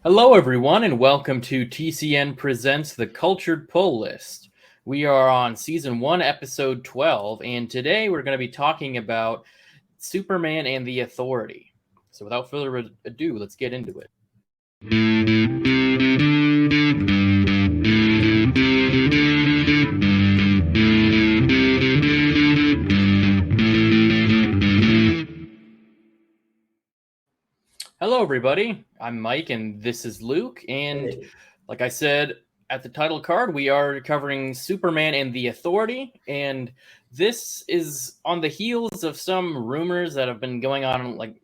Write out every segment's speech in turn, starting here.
Hello, everyone, and welcome to TCN Presents the Cultured Pull List. We are on Season 1, Episode 12, and today we're going to be talking about Superman and the Authority. So without further ado, let's get into it. Hello, everybody. I'm Mike, and this is Luke. And like I said at the title card, we are covering Superman and the Authority. And this is on the heels of some rumors that have been going on, like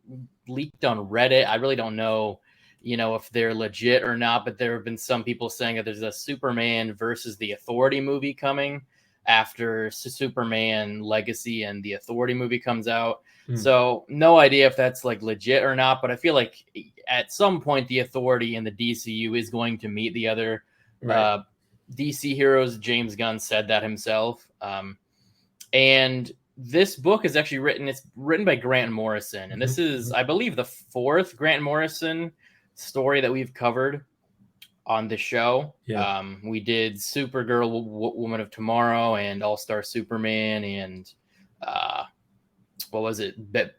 leaked on Reddit. I really don't know, if they're legit or not, but there have been some people saying that there's a Superman versus the Authority movie coming after Superman Legacy and the Authority movie comes out. So no idea if that's like legit or not, but I feel like at some point the Authority in the DCU is going to meet the other DC heroes. James Gunn said that himself. And this book is actually it's written by Grant Morrison. And this is, I believe, the fourth Grant Morrison story that we've covered on the show. We did Supergirl, Woman of Tomorrow, and All-Star Superman, and what was it?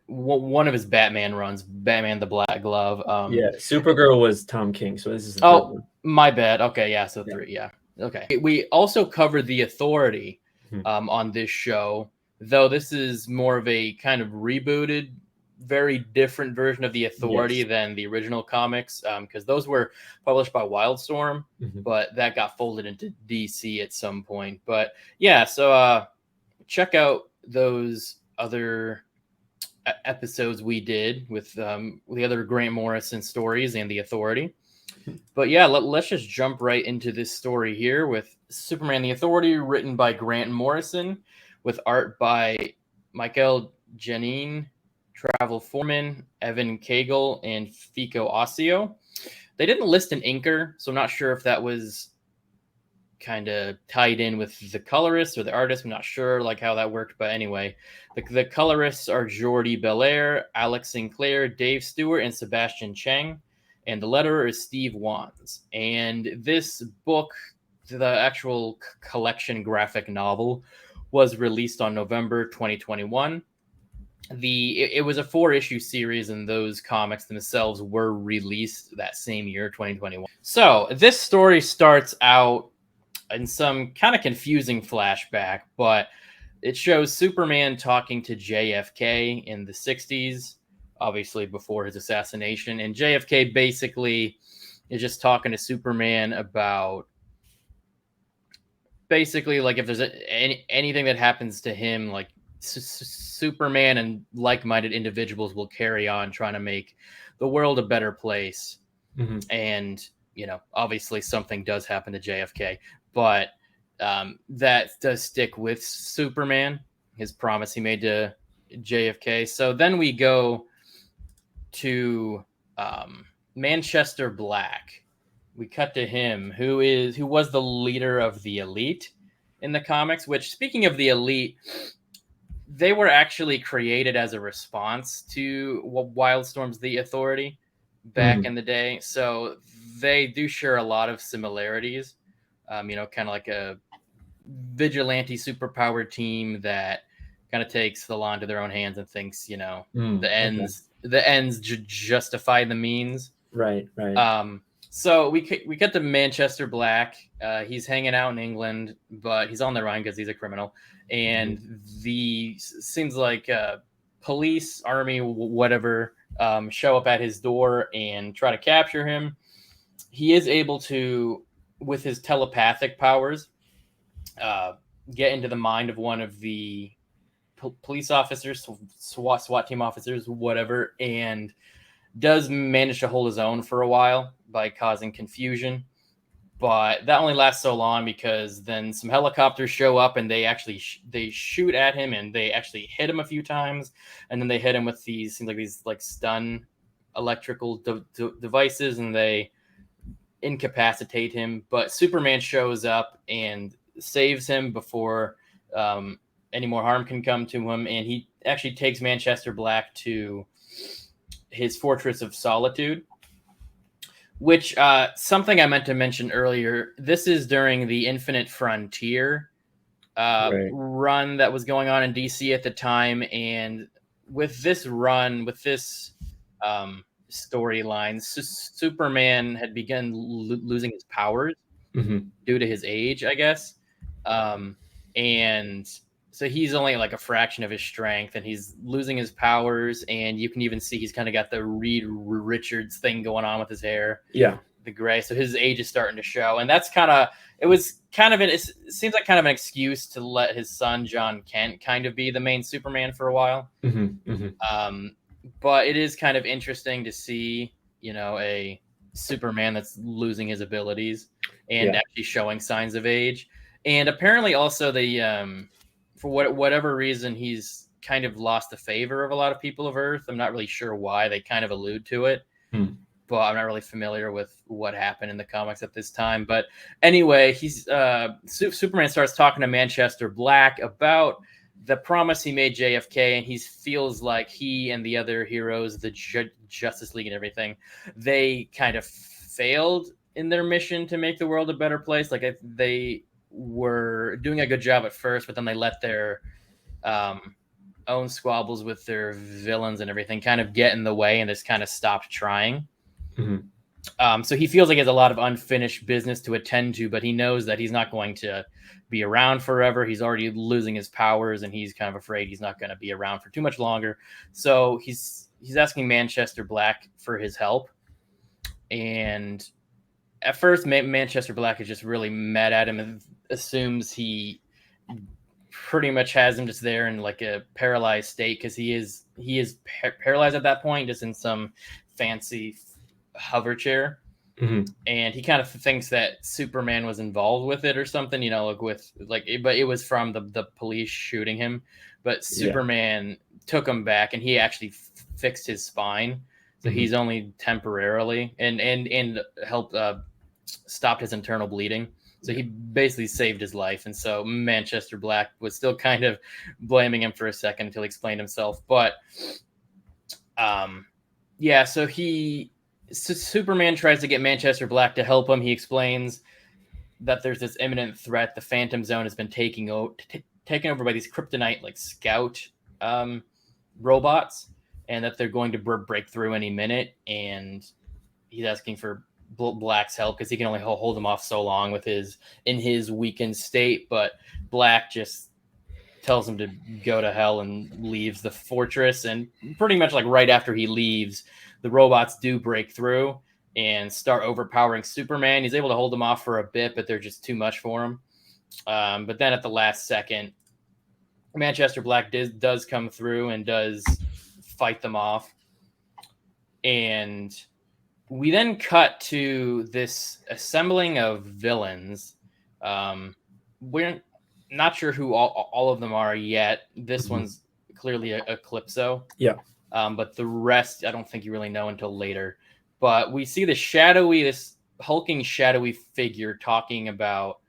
One of his Batman runs, Batman the Black Glove. Supergirl was Tom King, so this is the third one. My bad. Okay, yeah, so three, yeah. Okay. We also covered the Authority on this show, though this is more of a kind of rebooted, very different version of the Authority than the original comics, because those were published by Wildstorm, but that got folded into DC at some point. But yeah, so check out those other episodes we did with the other Grant Morrison stories and the Authority. But yeah, let's just jump right into this story here with Superman the Authority, written by Grant Morrison, with art by Michael Janine, Travel Foreman, Evan Cagle, and Fico Ossio. They didn't list an inker, so I'm not sure if that was kind of tied in with the colorist or the artist. I'm not sure how that worked, but anyway, the colorists are Jordi Belair, Alex Sinclair, Dave Stewart, and Sebastian Cheng, and the letterer is Steve Wands. And this book, the actual collection graphic novel, was released on November 2021. It was a 4-issue series, and those comics themselves were released that same year, 2021. So this story starts out in some kind of confusing flashback, but it shows Superman talking to JFK in the 60s, obviously before his assassination. And JFK basically is just talking to Superman about basically if there's anything that happens to him, Superman and like-minded individuals will carry on trying to make the world a better place. And, obviously something does happen to JFK. But that does stick with Superman, his promise he made to JFK. So then we go to Manchester Black. We cut to him, who was the leader of the Elite in the comics, which, speaking of the Elite, they were actually created as a response to Wildstorm's The Authority back in the day. So they do share a lot of similarities. Kind of like a vigilante superpowered team that kind of takes the law into their own hands and thinks, the ends justify the means. Right. So we get to Manchester Black. He's hanging out in England, but he's on the run because he's a criminal. And seems like police, army, whatever, show up at his door and try to capture him. He is able to, with his telepathic powers, get into the mind of one of the police officers, SWAT team officers, whatever, and does manage to hold his own for a while by causing confusion. But that only lasts so long, because then some helicopters show up and they actually they shoot at him, and they actually hit him a few times, and then they hit him with these stun electrical devices, and they incapacitate him. But Superman shows up and saves him before any more harm can come to him, and he actually takes Manchester Black to his Fortress of Solitude, Which something I meant to mention earlier. This is during the Infinite Frontier run that was going on in DC at the time, and with this run, with this storyline, Superman had begun losing his powers due to his age, I guess, and so he's only like a fraction of his strength, and he's losing his powers, and you can even see he's kind of got the Reed Richards thing going on with his hair. Yeah. The gray. So his age is starting to show. And that's it seems like kind of an excuse to let his son, John Kent, kind of be the main Superman for a while. But it is kind of interesting to see, a Superman that's losing his abilities and actually showing signs of age. And apparently also for whatever reason, he's kind of lost the favor of a lot of people of Earth. I'm not really sure why. They kind of allude to it. But I'm not really familiar with what happened in the comics at this time. But anyway, Superman starts talking to Manchester Black about the promise he made JFK, and he feels like he and the other heroes, the Justice League and everything, they kind of failed in their mission to make the world a better place. Like they were doing a good job at first, but then they let their own squabbles with their villains and everything kind of get in the way, and just kind of stopped trying. So he feels like he has a lot of unfinished business to attend to, but he knows that he's not going to be around forever. He's already losing his powers, and he's kind of afraid he's not going to be around for too much longer. So he's asking Manchester Black for his help. And at first, Manchester Black is just really mad at him and assumes he pretty much has him just there in like a paralyzed state, because he is paralyzed at that point, just in some fancy hover chair. And he kind of thinks that Superman was involved with it or something, but it was from the police shooting him. But Superman took him back, and he actually fixed his spine, so he's only temporarily, and helped stop his internal bleeding. So he basically saved his life. And so Manchester Black was still kind of blaming him for a second until he explained himself. But so Superman tries to get Manchester Black to help him. He explains that there's this imminent threat. The Phantom Zone has been taken over by these kryptonite scout robots, and that they're going to break through any minute. And he's asking for Black's help, because he can only hold him off so long in his weakened state. But Black just tells him to go to hell and leaves the fortress. And pretty much right after he leaves, the robots do break through and start overpowering Superman. He's able to hold them off for a bit, but they're just too much for him. But then at the last second, Manchester Black does come through and does fight them off. And we then cut to this assembling of villains. We're not sure who all of them are yet. This one's clearly Eclipso. Yeah. But the rest, I don't think you really know until later. But we see this hulking, shadowy figure talking about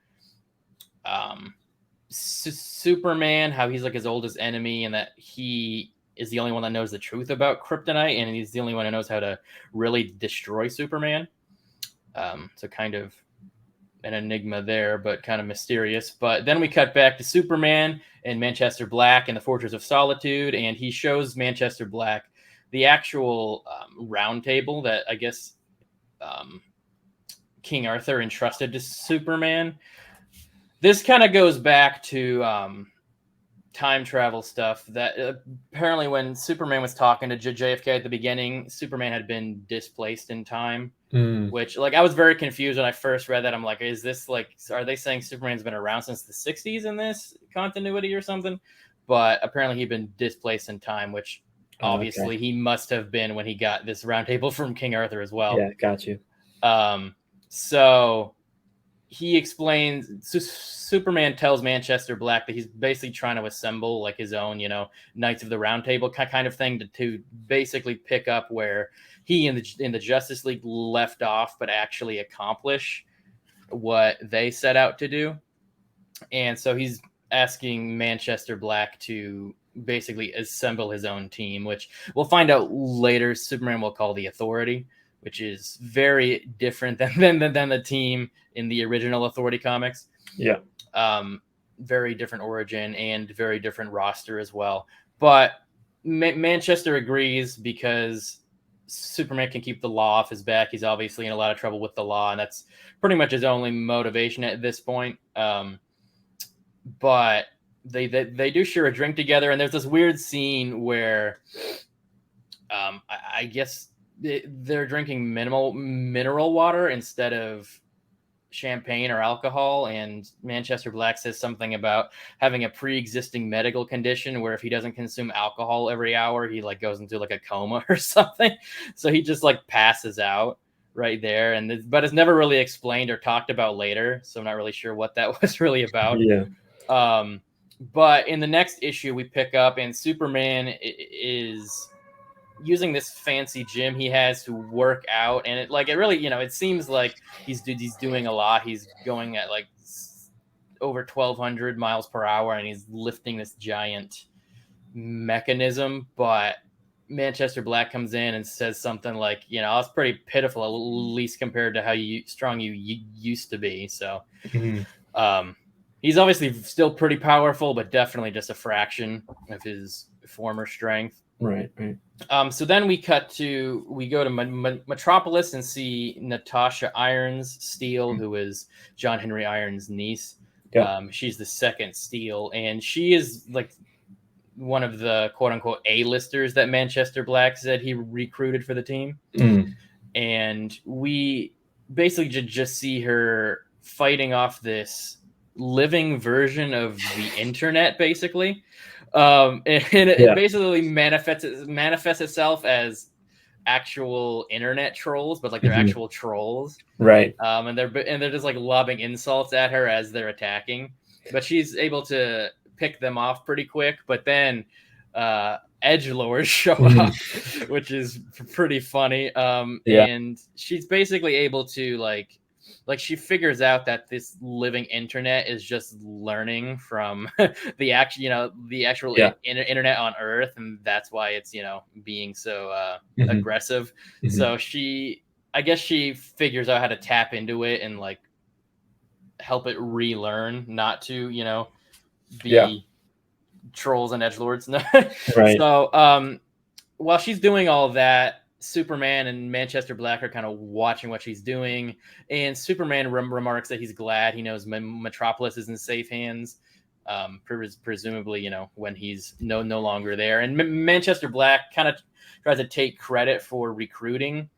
Superman, how he's his oldest enemy, and that he is the only one that knows the truth about kryptonite, and he's the only one who knows how to really destroy Superman. So kind of an enigma there, but kind of mysterious. But then we cut back to Superman and Manchester Black in the Fortress of Solitude, and he shows Manchester Black the actual round table that I guess King Arthur entrusted to Superman. This kind of goes back to time travel stuff, that apparently when Superman was talking to JFK at the beginning, Superman had been displaced in time. Which I was very confused when I first read that. I'm like, is this are they saying Superman's been around since the 60s in this continuity or something? But apparently he'd been displaced in time, which obviously he must have been when he got this round table from King Arthur as well. Yeah, got you. So he explains, Superman tells Manchester Black that he's basically trying to assemble his own, Knights of the Round Table kind of thing to basically pick up where he and the Justice League left off, but actually accomplish what they set out to do. And so he's asking Manchester Black to basically assemble his own team, which we'll find out later Superman will call the Authority. which is very different than the team in the original Authority comics. Yeah. Very different origin and very different roster as well. But Manchester agrees because Superman can keep the law off his back. He's obviously in a lot of trouble with the law, and that's pretty much his only motivation at this point. But they do share a drink together, and there's this weird scene where I guess they're drinking mineral water instead of champagne or alcohol, and Manchester Black says something about having a pre-existing medical condition where if he doesn't consume alcohol every hour, he like goes into like a coma or something. So he just like passes out right there, but it's never really explained or talked about later, so I'm not really sure what that was really about. Yeah. But in the next issue we pick up, and Superman is using this fancy gym he has to work out, and it really, it seems like he's doing a lot. He's going at like over 1,200 miles per hour, and he's lifting this giant mechanism. But Manchester Black comes in and says something like, it's pretty pitiful, at least compared to how strong you used to be. So he's obviously still pretty powerful, but definitely just a fraction of his former strength. Right. So then we go to Metropolis and see Natasha Irons Steel, who is John Henry Irons' niece. Yeah. She's the second Steel, and she is like one of the quote unquote A-listers that Manchester Black said he recruited for the team. And we basically just see her fighting off this living version of the internet, basically. And it basically manifests itself as actual internet trolls, but like they're actual trolls, right? And they're just like lobbing insults at her as they're attacking, but she's able to pick them off pretty quick. But then edgelords show up, which is pretty funny. And she's basically able to like she figures out that this living internet is just learning from the actual internet on Earth, and that's why it's being so aggressive. So I guess she figures out how to tap into it and like help it relearn not to be trolls and edgelords. Right. So while she's doing all that, Superman and Manchester Black are kind of watching what she's doing, and Superman remarks that he's glad he knows Metropolis is in safe hands, presumably when he's no longer there. And Manchester Black kind of tries to take credit for recruiting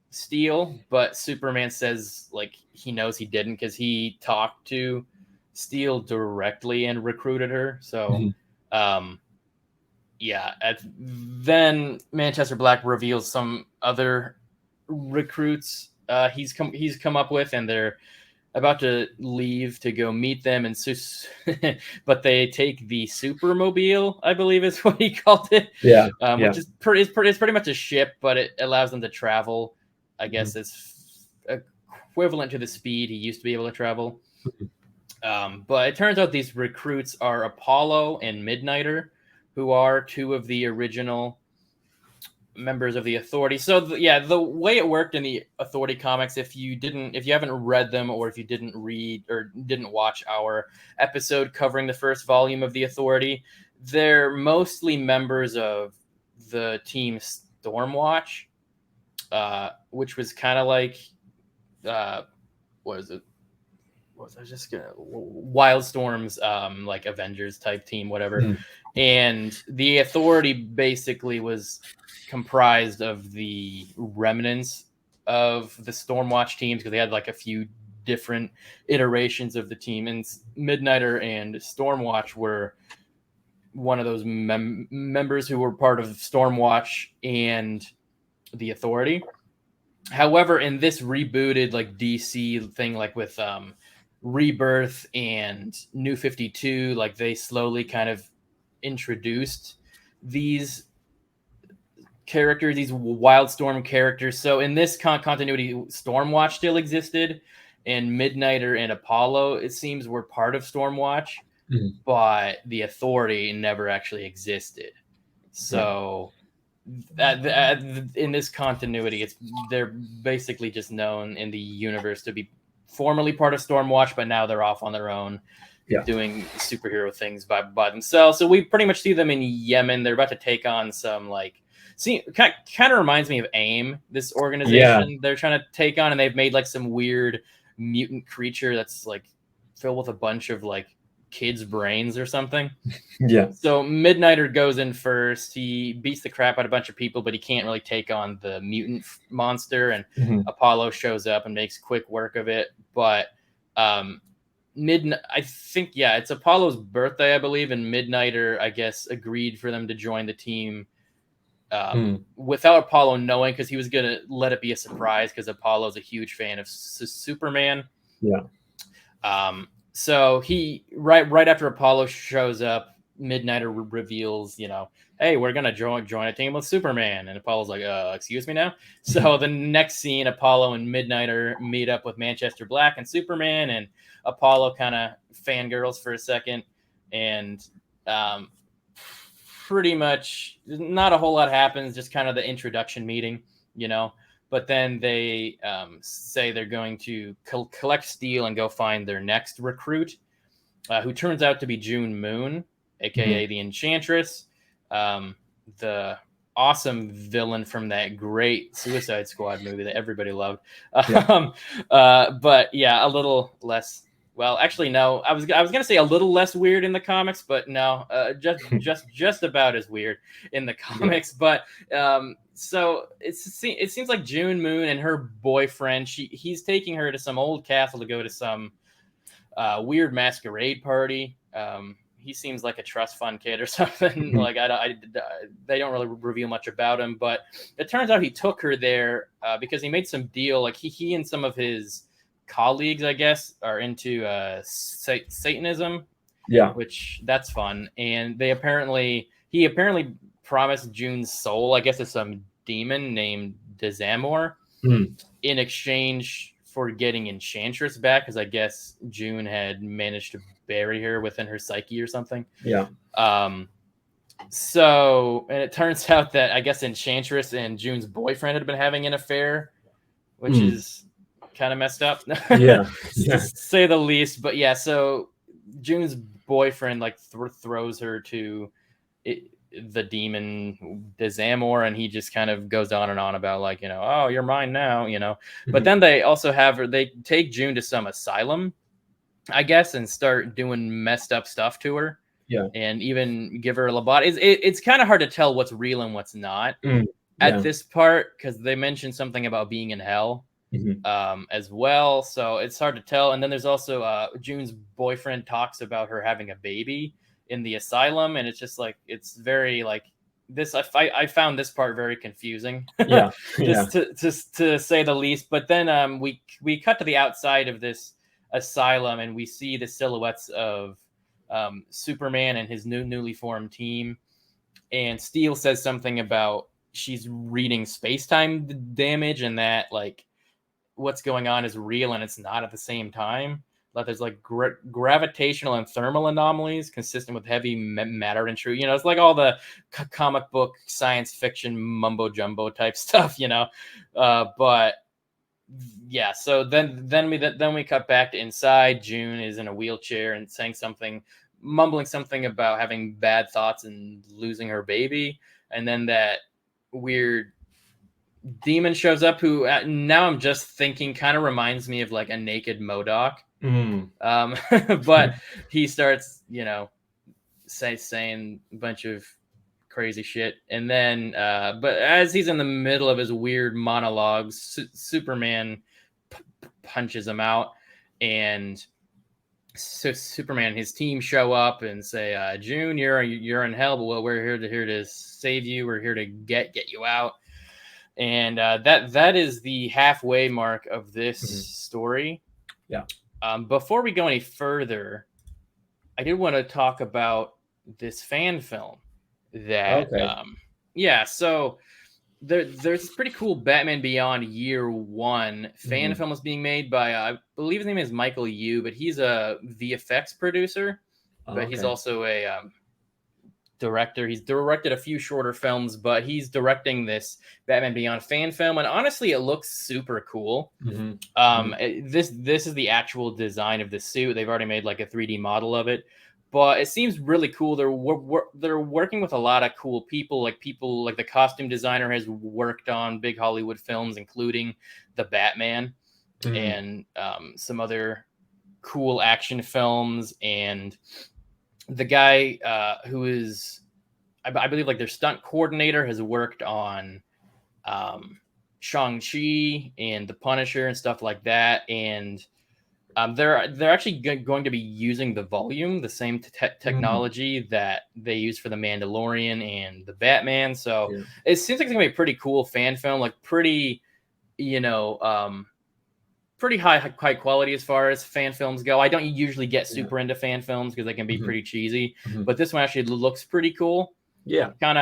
Steel, but Superman says like he knows he didn't because he talked to Steel directly and recruited her. So then Manchester Black reveals some other recruits he's come up with, and they're about to leave to go meet them. And but they take the Supermobile, I believe is what he called it. Which is pretty much a ship, but it allows them to travel. I guess it's equivalent to the speed he used to be able to travel. But it turns out these recruits are Apollo and Midnighter, who are two of the original members of the Authority. So the way it worked in the Authority comics, if you haven't read them, or if you didn't read or didn't watch our episode covering the first volume of the Authority, they're mostly members of the team Stormwatch, which was kind of like what is it? Wildstorm's like Avengers type team, whatever. And the Authority basically was comprised of the remnants of the Stormwatch teams, because they had like a few different iterations of the team, and Midnighter and Stormwatch were one of those members who were part of Stormwatch and the Authority. However, in this rebooted like DC thing, like with Rebirth and New 52, like they slowly kind of introduced these characters, these Wildstorm characters. So in this continuity, Stormwatch still existed, and Midnighter and Apollo, it seems, were part of Stormwatch, but the Authority never actually existed. So in this continuity, they're basically just known in the universe to be formerly part of Stormwatch, but now they're off on their own, doing superhero things by themselves. So we pretty much see them in Yemen. They're about to take on some kind of reminds me of AIM, this organization they're trying to take on, and they've made like some weird mutant creature that's like filled with a bunch of like kids' brains or something. So Midnighter goes in first. He beats the crap out of a bunch of people, but he can't really take on the mutant monster. And Apollo shows up and makes quick work of it. But I think, it's Apollo's birthday, I believe, and Midnighter, I guess, agreed for them to join the team without Apollo knowing, because he was going to let it be a surprise, because Apollo's a huge fan of Superman. So he right after Apollo shows up, Midnighter reveals, hey, we're gonna join a team with Superman, and Apollo's like, excuse me now. So the next scene, Apollo and Midnighter meet up with Manchester Black and Superman, and Apollo kind of fangirls for a second, and pretty much not a whole lot happens, just kind of the introduction meeting, But then they say they're going to collect Steel and go find their next recruit, who turns out to be June Moon, a.k.a. the Enchantress, the awesome villain from that great Suicide Squad movie that everybody loved. But a little less. Well, actually, no. I was gonna say a little less weird in the comics, but no, just about as weird in the comics. But so it seems like June Moon and her boyfriend, he's taking her to some old castle to go to some weird masquerade party. He seems like a trust fund kid or something. Like they don't really reveal much about him, but it turns out he took her there because he made some deal. Like he and some of his colleagues, I guess, are into Satanism, which that's fun. And he apparently promised June's soul, I guess it's some demon named Dezamor, in exchange for getting Enchantress back, because I guess June had managed to bury her within her psyche or something. So, and it turns out that I guess Enchantress and June's boyfriend had been having an affair, which is kind of messed up, to say the least. But so June's boyfriend like throws her to the demon Dezamor, and he just kind of goes on and on about like, oh, you're mine now, But then they also they take June to some asylum, I guess, and start doing messed up stuff to her. And even give her a lobotomy. It's kind of hard to tell what's real and what's not at this part, because they mentioned something about being in hell. As well, so it's hard to tell. And then there's also June's boyfriend talks about her having a baby in the asylum, and it's just like, it's very like this. I found this part very confusing, just to say the least. But then we cut to the outside of this asylum, and we see the silhouettes of Superman and his newly formed team. And Steel says something about she's reading space-time damage, and that like what's going on is real and it's not at the same time. Like there's like gravitational and thermal anomalies consistent with heavy matter intrusion. It's like all the comic book science fiction mumbo jumbo type stuff, But so then we cut back to inside. June is in a wheelchair and mumbling something about having bad thoughts and losing her baby. And then that weird demon shows up, who now I'm just thinking kind of reminds me of like a naked MODOK. But he starts, saying a bunch of crazy shit. And then, but as he's in the middle of his weird monologues, Superman punches him out, and so Superman and his team show up and say, June, you're in hell, but we're here to save you. We're here to get you out. And that is the halfway mark of this story. Before we go any further, I did want to talk about this fan film that so there's pretty cool Batman Beyond Year One fan film is being made by I believe his name is Michael Yu, but he's a VFX producer, but he's also a director. He's directed a few shorter films, but he's directing this Batman Beyond fan film, and honestly, it looks super cool. This is the actual design of the suit. They've already made like a 3D model of it, but it seems really cool. They're working with a lot of cool people like the costume designer has worked on big Hollywood films, including the Batman and some other cool action films. And the guy who is, I believe, like their stunt coordinator has worked on Shang-Chi and The Punisher and stuff like that. And they're actually going to be using the volume, the same technology that they use for the Mandalorian and the Batman. So it seems like it's gonna be a pretty cool fan film, like pretty, pretty high quality as far as fan films go. I don't usually get super into fan films because they can be pretty cheesy, but this one actually looks pretty cool. Yeah, kind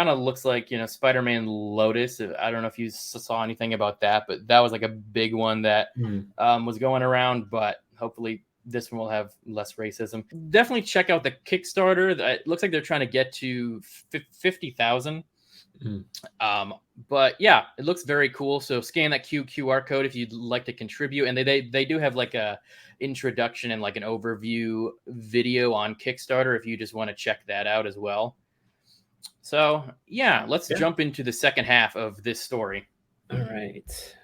of looks like Spider-Man Lotus. I don't know if you saw anything about that, but that was like a big one that was going around. But hopefully this one will have less racism. Definitely check out the Kickstarter. It looks like they're trying to get to 50,000. But yeah, it looks very cool. So scan that QR code if you'd like to contribute. And they do have like a introduction and like an overview video on Kickstarter if you just want to check that out as well. So yeah, let's jump into the second half of this story. All right.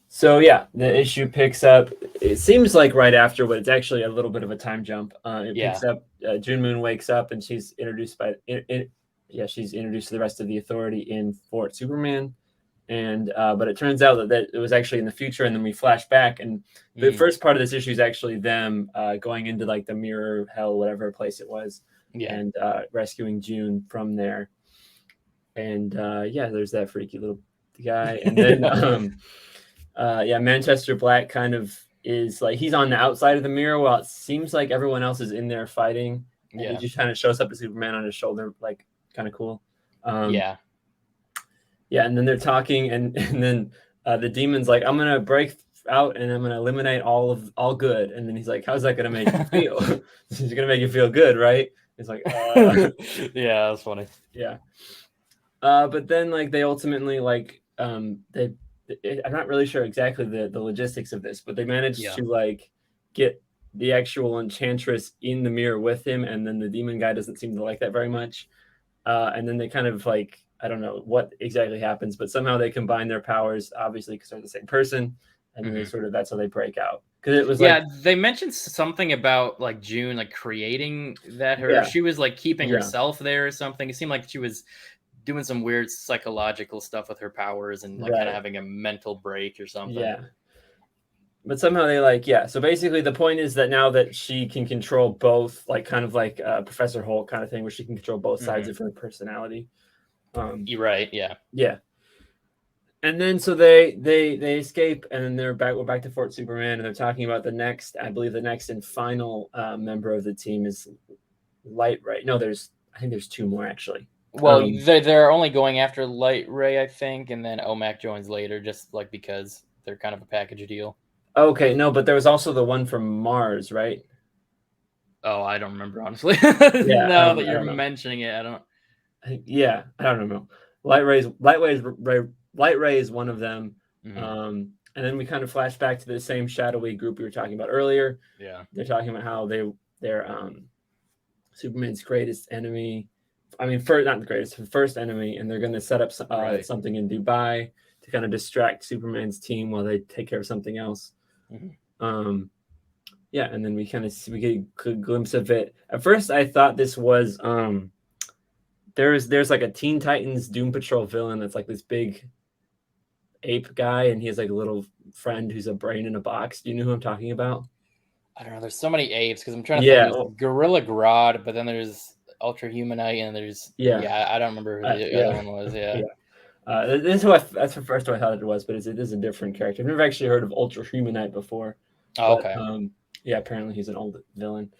So yeah, the issue picks up. It seems like right after, but it's actually a little bit of a time jump. It picks up. June Moon wakes up and she's introduced she's introduced to the rest of the Authority in Fort Superman, and but it turns out that it was actually in the future, and then we flash back, and the first part of this issue is actually them going into like the mirror hell, whatever place it was, and rescuing June from there, and there's that freaky little guy, and then Manchester Black kind of is like he's on the outside of the mirror while it seems like everyone else is in there fighting. And he just kind of shows up as Superman on his shoulder, like kind of cool. And then they're talking, and then the demon's like, I'm gonna break out and I'm gonna eliminate all good. And then he's like, how's that gonna make you feel? He's gonna make you feel good, right? It's like yeah, that's funny. But then like they ultimately like I'm not really sure exactly the logistics of this, but they managed to like get the actual Enchantress in the mirror with him, and then the demon guy doesn't seem to like that very much. And then they kind of like, I don't know what exactly happens, but somehow they combine their powers, obviously because they're the same person, and then they sort of, that's how they break out. Because it was they mentioned something about like June like creating that she was like keeping herself there or something. It seemed like she was doing some weird psychological stuff with her powers and like kind of having a mental break or something. But somehow they like, so basically the point is that now that she can control both, like kind of like Professor Hulk kind of thing, where she can control both sides of her personality. You're right. Yeah. And then so they escape, and then we're back to Fort Superman, and they're talking about the next and final member of the team is Light Ray. No, I think there's two more actually. Well, they're only going after Light Ray, I think, and then OMAC joins later, just like because they're kind of a package deal. Okay, no, but there was also the one from Mars, right? Oh, I don't remember, honestly. Now that you're mentioning it, I don't. I don't know. Light Ray is one of them. And then we kind of flash back to the same shadowy group we were talking about earlier. They're talking about how they're Superman's greatest enemy. I mean, not the greatest, the first enemy, and they're going to set up something in Dubai to kind of distract Superman's team while they take care of something else. And then we get a glimpse of it. At first, I thought this was there's like a Teen Titans Doom Patrol villain that's like this big ape guy, and he has like a little friend who's a brain in a box. Do you know who I'm talking about? I don't know. There's so many apes because I'm trying to think. There's Gorilla Grodd, but then there's Ultra Humanite, and there's I don't remember who the other one was. That's the first one I thought it was, but it is a different character. I've never actually heard of Ultra Humanite before. Okay. Apparently he's an old villain.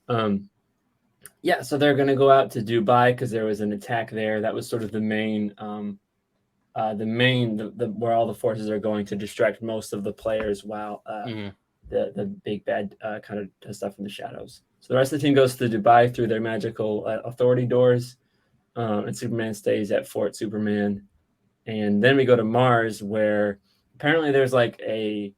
So they're gonna go out to Dubai because there was an attack there. That was sort of the main where all the forces are going to distract most of the players while the big bad kind of does stuff in the shadows. So the rest of the team goes to Dubai through their magical authority doors, and Superman stays at Fort Superman. And then we go to Mars, where apparently there's like a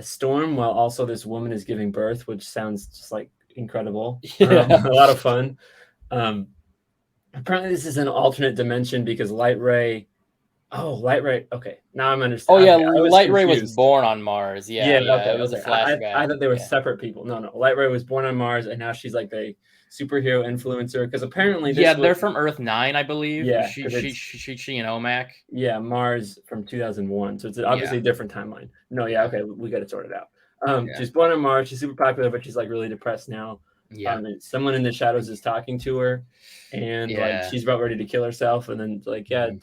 storm while also this woman is giving birth, which sounds just like incredible. A lot of fun. Apparently this is an alternate dimension because Light Ray. Okay, now I'm understanding. Oh yeah, Light Ray was born on Mars. Yeah, okay, it was a flashback. I thought they were separate people. No, Light Ray was born on Mars, and now she's like the superhero influencer because apparently they're from Earth 9, I believe. Yeah, she and OMAC. Yeah, Mars from 2001, so it's obviously a different timeline. No, okay, we got it sorted out. She's born on Mars. She's super popular, but she's like really depressed now. And someone in the shadows is talking to her, and like she's about ready to kill herself, and then like and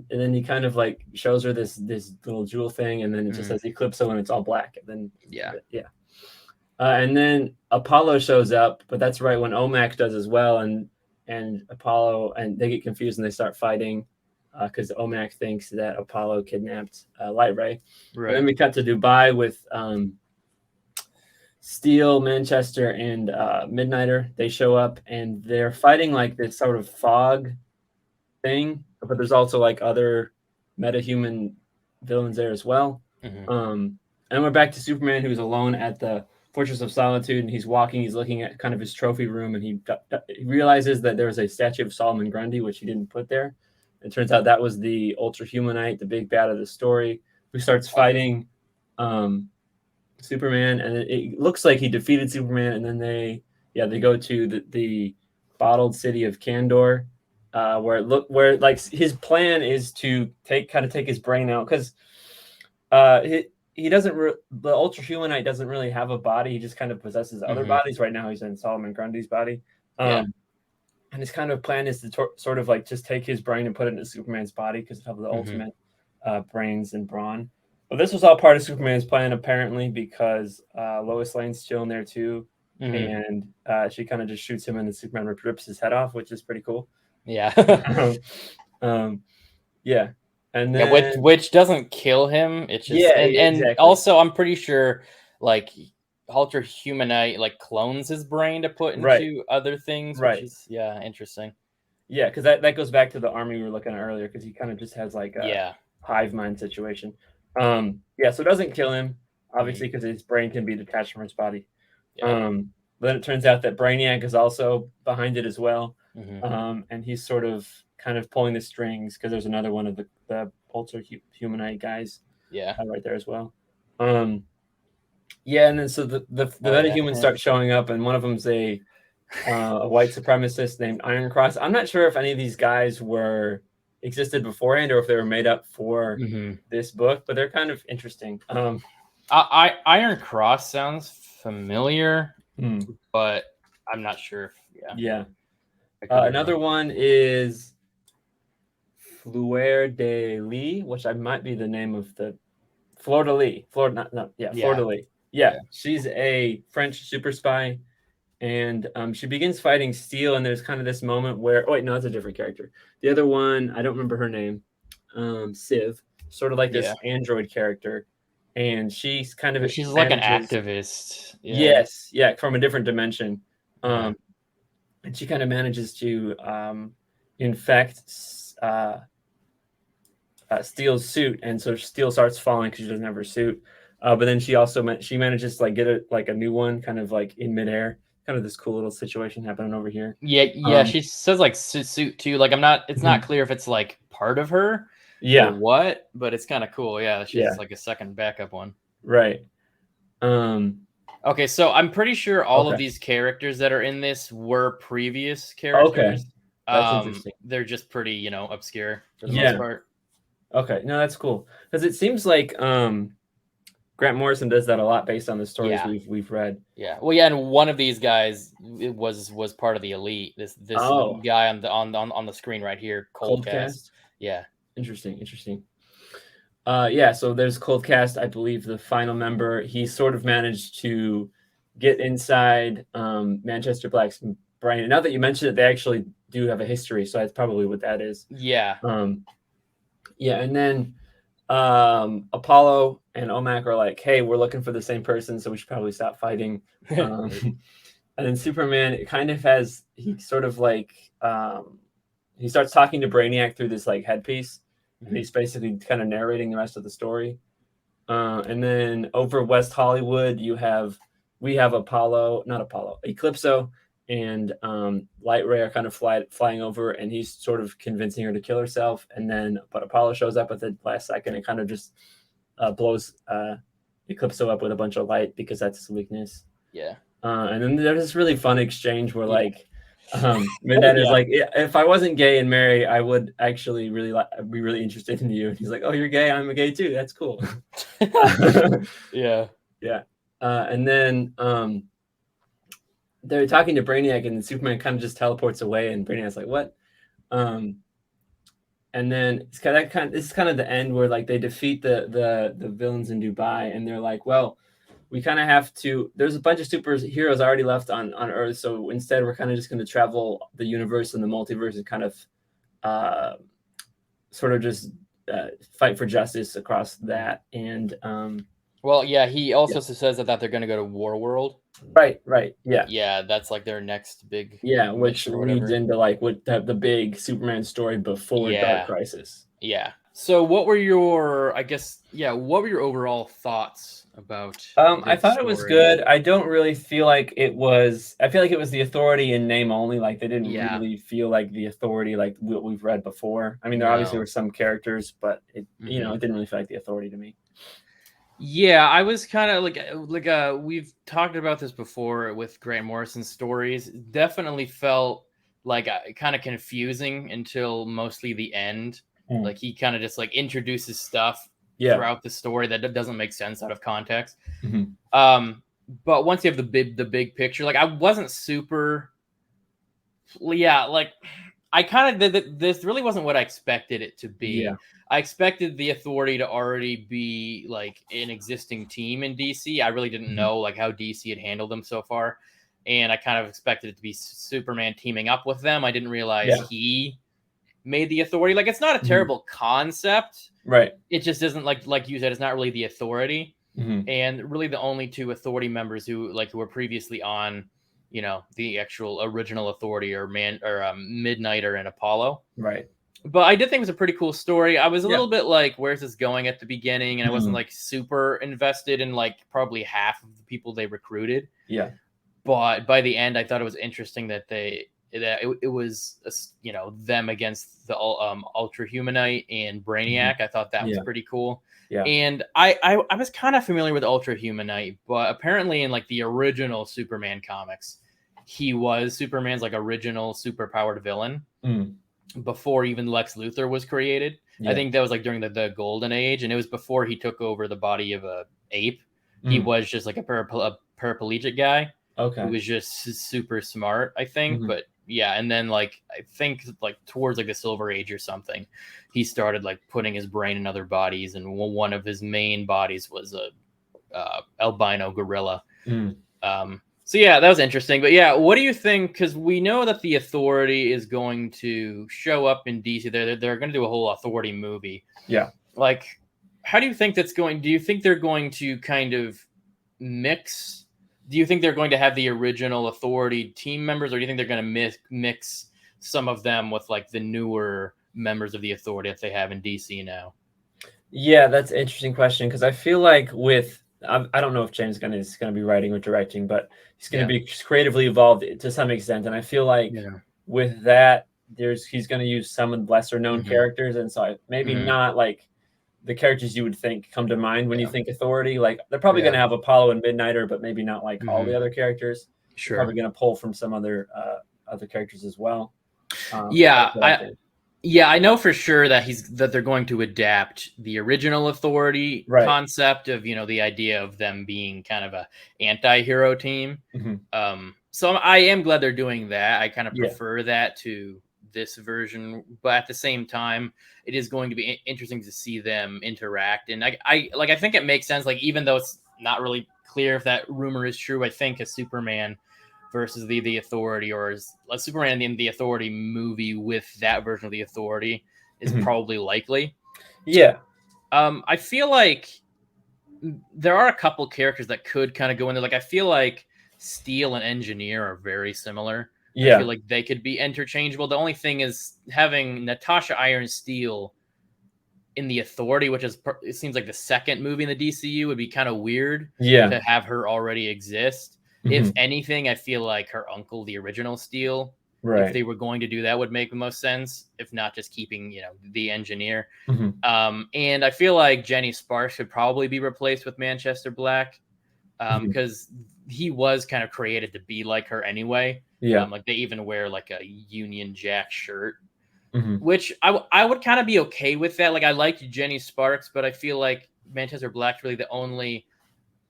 then he kind of like shows her this little jewel thing, and then it just says Eclipso, and it's all black, and then and then Apollo shows up, but that's right when OMAC does as well, and Apollo, and they get confused and they start fighting because OMAC thinks that Apollo kidnapped Light Ray. Right. And then we cut to Dubai with Steel, Manchester, and Midnighter. They show up and they're fighting like this sort of fog thing, but there's also like other metahuman villains there as well. And we're back to Superman, who's alone at the Fortress of Solitude, and he's looking at kind of his trophy room, and he realizes that there was a statue of Solomon Grundy, which he didn't put there. It turns out that was the Ultra Humanite, the big bad of the story, who starts fighting Superman, and it looks like he defeated Superman, and then they go to the bottled city of Kandor, where like his plan is to take his brain out, because he doesn't the Ultra Humanite doesn't really have a body. He just kind of possesses other bodies. Right now he's in Solomon Grundy's body. And his kind of plan is to sort of like just take his brain and put it into Superman's body because of the ultimate brains and brawn. But this was all part of Superman's plan, apparently, because Lois Lane's still in there too. And she kind of just shoots him and then Superman rips his head off, which is pretty cool. Yeah. And then, which doesn't kill him. It's just and also I'm pretty sure like Ultra Humanite like clones his brain to put into other things. Which is interesting. Yeah, because that goes back to the army we were looking at earlier, because he kind of just has like a hive mind situation. So it doesn't kill him, obviously, because his brain can be detached from his body. Then it turns out that Brainiac is also behind it as well. And he's sort of kind of pulling the strings because there's another one of the Ultra Humanite guys right there as well. And then so the metahumans start showing up, and one of them's a white supremacist named Iron Cross. I'm not sure if any of these guys existed beforehand or if they were made up for this book, but they're kind of interesting. Iron Cross sounds familiar, but I'm not sure if another one is Fleur de Lis, which might be the name of the Fleur de Lis. Fleur de Lis. Yeah, she's a French super spy, and she begins fighting Steel, and there's kind of this moment where that's a different character. The other one, I don't remember her name. Civ, sort of like this android character, and she's kind of like an activist. Yes, from a different dimension. And she kind of manages to infect Steel's suit, and so Steel starts falling because she doesn't have her suit. But then she also manages to like get a new one, kind of like in midair. Kind of this cool little situation happening over here. She says like suit too. Like it's not clear if it's like part of her. Or what? But it's kind of cool. Yeah, she's like a second backup one. Right. Okay, so I'm pretty sure all of these characters that are in this were previous characters. Okay. That's interesting. They're just pretty, obscure for the most part. Okay, no, that's cool. Because it seems like Grant Morrison does that a lot based on the stories we've read. Yeah. Well, and one of these guys was part of the Elite. This guy on the screen right here, Coldcast. Yeah. Interesting. So there's Coldcast, I believe the final member. He sort of managed to get inside Manchester Black's brain. And now that you mentioned it, they actually do have a history, so that's probably what that is. Yeah. And then Apollo and OMAC are like, hey, we're looking for the same person, so we should probably stop fighting. And then Superman kind of he starts talking to Brainiac through this like headpiece, and he's basically kind of narrating the rest of the story. And then over West Hollywood, we have Eclipso and Light Ray are kind of flying over, and he's sort of convincing her to kill herself. But Apollo shows up at the last second and kind of just blows Eclipso up with a bunch of light because that's his weakness. Yeah. And then there's this really fun exchange where like Midnight is like, if I wasn't gay and married, I would actually be really interested in you. And he's like, oh, you're gay? I'm a gay too. That's cool. Yeah. And then they're talking to Brainiac, and Superman kind of just teleports away, and Brainiac's like, what? And then this is kind of the end where like they defeat the villains in Dubai, and they're like, well, we kind of have to, there's a bunch of superheroes already left on Earth, so instead we're kind of just going to travel the universe and the multiverse and kind of sort of just fight for justice across that. And well, yeah, he also says that they're going to go to Warworld. Right, yeah, that's like their next big which leads into like what the big Superman story before Dark Crisis. So what were your overall thoughts about I thought it was good. I don't really feel like it was, I feel like it was the Authority in name only. Like they didn't really feel like the Authority like what we've read before. I mean, there obviously were some characters, but it it didn't really feel like the Authority to me. Yeah, I was kind of like we've talked about this before with Grant Morrison's stories. It definitely felt like kind of confusing until mostly the end. Like he kind of just like introduces stuff throughout the story that doesn't make sense out of context. But once you have the big picture, like I wasn't super. Like I kind of this really wasn't what I expected it to be. Yeah. I expected the Authority to already be like an existing team in DC. I really didn't know like how DC had handled them so far, and I kind of expected it to be Superman teaming up with them. I didn't realize he made the Authority. Like it's not a terrible concept, right? It just isn't like you said. It's not really the Authority, and really the only two Authority members who were previously on, the actual original Authority or Midnighter and Apollo, right? But I did think it was a pretty cool story. I was a little bit like, where's this going at the beginning? And I wasn't like super invested in like probably half of the people they recruited. Yeah. But by the end, I thought it was interesting that it was, them against the Ultra Humanite and Brainiac. I thought that was pretty cool. Yeah. And I was kind of familiar with Ultra Humanite, but apparently in like the original Superman comics, he was Superman's like original superpowered villain. Before even Lex Luthor was created. I think that was like during the golden age, and it was before he took over the body of a ape. He was just like a paraplegic guy. Okay. Who was just super smart, I think. But yeah, and then like I think like towards like the Silver Age or something, he started like putting his brain in other bodies, and one of his main bodies was a albino gorilla. So yeah, that was interesting. But yeah, what do you think? Because we know that the Authority is going to show up in DC. They're going to do a whole Authority movie. Yeah. Like, how do you think that's going? Do you think they're going to kind of mix? Do you think they're going to have the original Authority team members, or do you think they're going to mix some of them with like the newer members of the Authority that they have in DC now? Yeah, that's an interesting question, because I feel like I don't know if James Gunn is going to be writing or directing, but he's going to be creatively involved to some extent. And I feel like with that, he's going to use some of the lesser known characters. And so maybe not like the characters you would think come to mind when you think Authority. Like they're probably going to have Apollo and Midnighter, but maybe not like all the other characters. Sure. Probably going to pull from some other characters as well. I know for sure that they're going to adapt the original Authority concept of, the idea of them being kind of a anti-hero team. So I am glad they're doing that. I kind of prefer that to this version, but at the same time, it is going to be interesting to see them interact. And I think it makes sense. Like, even though it's not really clear if that rumor is true, I think a Superman versus the Authority, or a Superman in the Authority movie with that version of the Authority is probably likely. Yeah. I feel like there are a couple characters that could kind of go in there. Like, I feel like Steel and Engineer are very similar. Yeah. I feel like they could be interchangeable. The only thing is having Natasha Iron Steel in the Authority, which is, it seems like the second movie in the DCU, would be kind of weird to have her already exist. If anything, I feel like her uncle, the original Steel, if they were going to do that, would make the most sense. If not, just keeping, the Engineer. And I feel like Jenny Sparks should probably be replaced with Manchester Black, because he was kind of created to be like her anyway. Like, they even wear like a Union Jack shirt, which I would kind of be okay with that. Like, I like Jenny Sparks, but I feel like Manchester Black's really the only.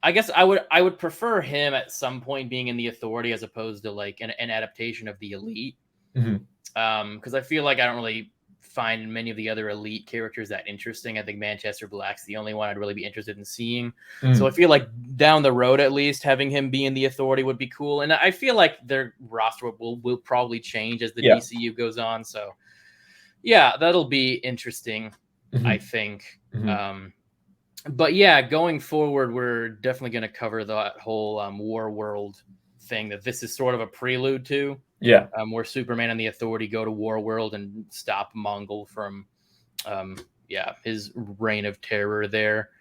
I guess I would prefer him at some point being in the Authority as opposed to like an adaptation of the Elite. Because I feel like I don't really find many of the other Elite characters that interesting. I think Manchester Black's the only one I'd really be interested in seeing. So I feel like down the road, at least, having him be in the Authority would be cool. And I feel like their roster will probably change as the DCU goes on. So yeah, that'll be interesting, I think. But yeah, going forward, we're definitely going to cover that whole Warworld thing that this is sort of a prelude to. Where Superman and the Authority go to Warworld and stop Mongol from, his reign of terror there.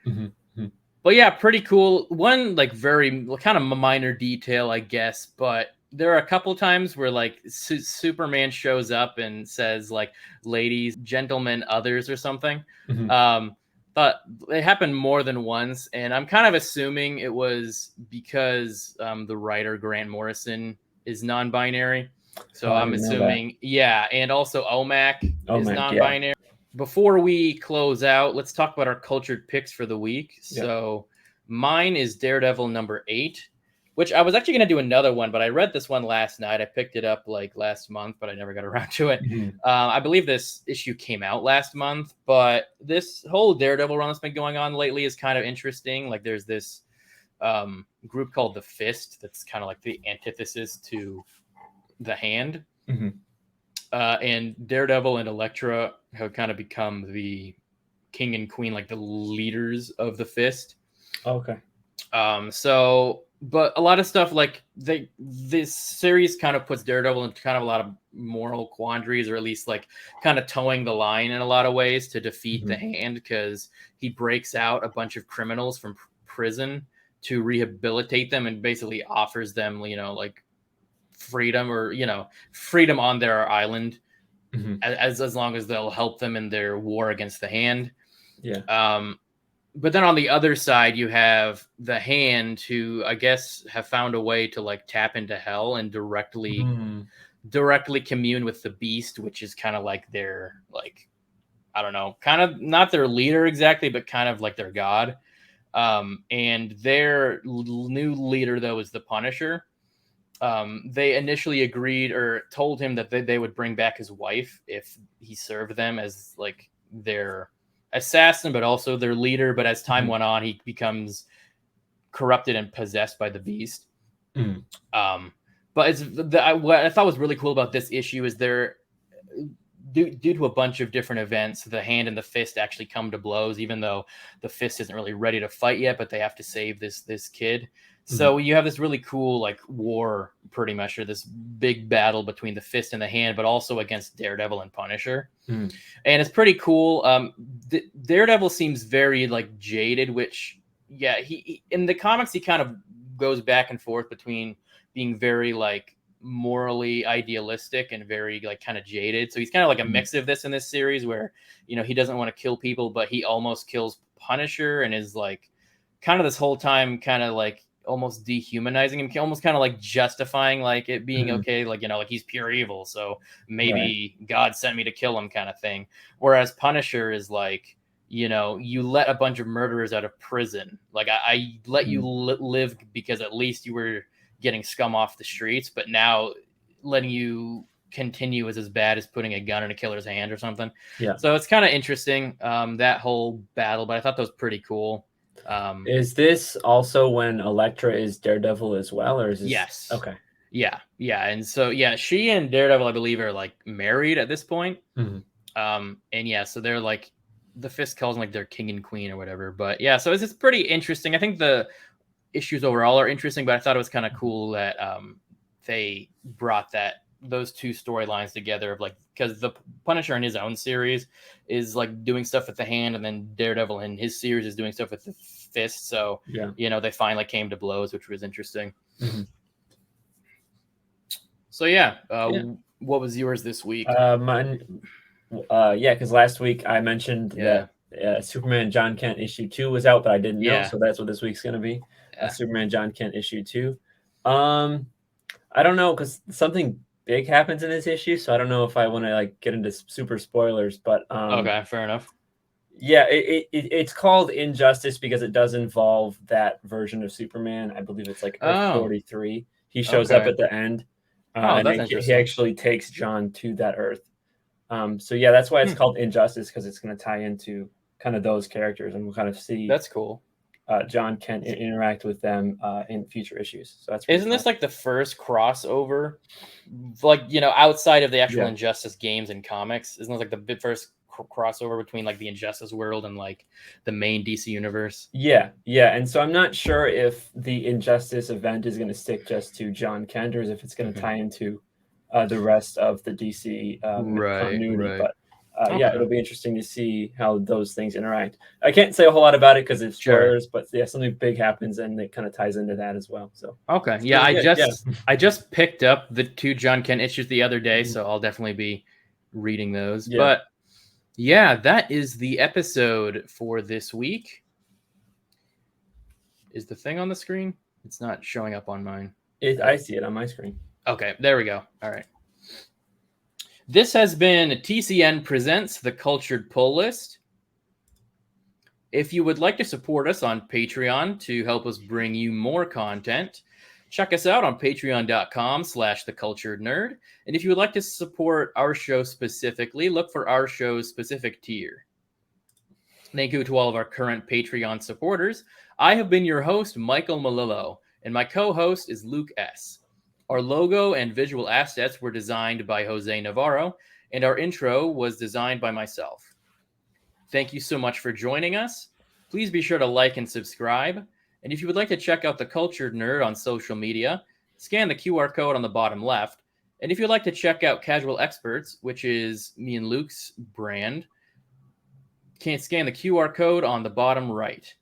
But yeah, pretty cool. One like very kind of minor detail, I guess, but there are a couple times where like Superman shows up and says like, "Ladies, gentlemen, others," or something. But it happened more than once, and I'm kind of assuming it was because the writer Grant Morrison is non-binary. So I'm assuming, and also OMAC is non-binary. Before we close out, let's talk about our cultured picks for the week. So mine is Daredevil number 8, which I was actually going to do another one, but I read this one last night. I picked it up like last month, but I never got around to it. I believe this issue came out last month, but this whole Daredevil run that's been going on lately is kind of interesting. Like, there's this group called the Fist that's kind of like the antithesis to the Hand. And Daredevil and Elektra have kind of become the king and queen, like the leaders of the Fist. But a lot of stuff like this series kind of puts Daredevil into kind of a lot of moral quandaries, or at least like kind of towing the line in a lot of ways to defeat the Hand, because he breaks out a bunch of criminals from prison to rehabilitate them and basically offers them, like freedom, or freedom on their island, as long as they'll help them in their war against the Hand. But then on the other side, you have the Hand, who I guess have found a way to like tap into hell and directly commune with the Beast, which is kind of like their, like, I don't know, kind of not their leader exactly, but kind of like their god. And their new leader, though, is the Punisher. They initially agreed or told him that they would bring back his wife if he served them as like their assassin, but also their leader. But as time went on, he becomes corrupted and possessed by the Beast. But what I thought was really cool about this issue is due to a bunch of different events, the Hand and the Fist actually come to blows, even though the Fist isn't really ready to fight yet, but they have to save this kid. So you have this really cool like war, pretty much, or this big battle between the Fist and the Hand, but also against Daredevil and Punisher. And it's pretty cool. Daredevil seems very like jaded, which he in the comics he kind of goes back and forth between being very like morally idealistic and very like kind of jaded. So he's kind of like a mix of this in this series, where he doesn't want to kill people, but he almost kills Punisher, and is like kind of this whole time kind of like almost dehumanizing him, almost kind of like justifying like it being okay, like like he's pure evil, so maybe God sent me to kill him, kind of thing. Whereas Punisher is like, you let a bunch of murderers out of prison, like I let you live because at least you were getting scum off the streets, but now letting you continue is as bad as putting a gun in a killer's hand or something. So it's kind of interesting, that whole battle, but I thought that was pretty cool. Is this also when Elektra is Daredevil as well, or is this... Yes. Okay. Yeah. And so she and Daredevil, I believe, are like married at this point. And so they're like the Fist calls them like their king and queen or whatever. But yeah, so it's pretty interesting. I think the issues overall are interesting, but I thought it was kind of cool that they brought those two storylines together of like, because the Punisher in his own series is like doing stuff with the hand, and then Daredevil in his series is doing stuff with the fist. So they finally came to blows, which was interesting. Mm-hmm. So what was yours this week? Mine, because last week I mentioned that Superman John Kent issue 2 was out, but I didn't know, so that's what this week's gonna be. Superman John Kent issue 2. I don't know, because something big happens in this issue, so I don't know if I want to like get into super spoilers, but okay, fair enough. Yeah, it's called Injustice because it does involve that version of Superman. I believe it's like Earth 43. He shows up at the end. And he actually takes John to that Earth. So yeah, that's why it's called Injustice, because it's going to tie into kind of those characters, and we'll kind of see. That's cool. John can interact with them in future issues. So that's isn't this like the first crossover, like outside of the actual Injustice games and comics? Isn't this like the first crossover between like the Injustice world and like the main DC universe? Yeah. And so I'm not sure if the Injustice event is going to stick just to John Kent, or if it's going to tie into the rest of the DC continuity. But it'll be interesting to see how those things interact. I can't say a whole lot about it because it's spoilers, but something big happens and it kind of ties into that as well. So I just picked up the 2 John Kent issues the other day, so I'll definitely be reading those. But that is the episode for this week. Is the thing on the screen? It's not showing up on mine. I see it on my screen. Okay, there we go. All right. This has been TCN Presents The Cultured Pull List. If you would like to support us on Patreon to help us bring you more content, check us out on patreon.com/theculturednerd. And if you would like to support our show specifically, look for our show's specific tier. Thank you to all of our current Patreon supporters. I have been your host, Michael Malillo, and my co-host is Luke S. Our logo and visual assets were designed by Jose Navarro, and our intro was designed by myself. Thank you so much for joining us. Please be sure to like and subscribe. And if you would like to check out The Cultured Nerd on social media, scan the QR code on the bottom left. And if you'd like to check out Casual Experts, which is me and Luke's brand, scan the QR code on the bottom right.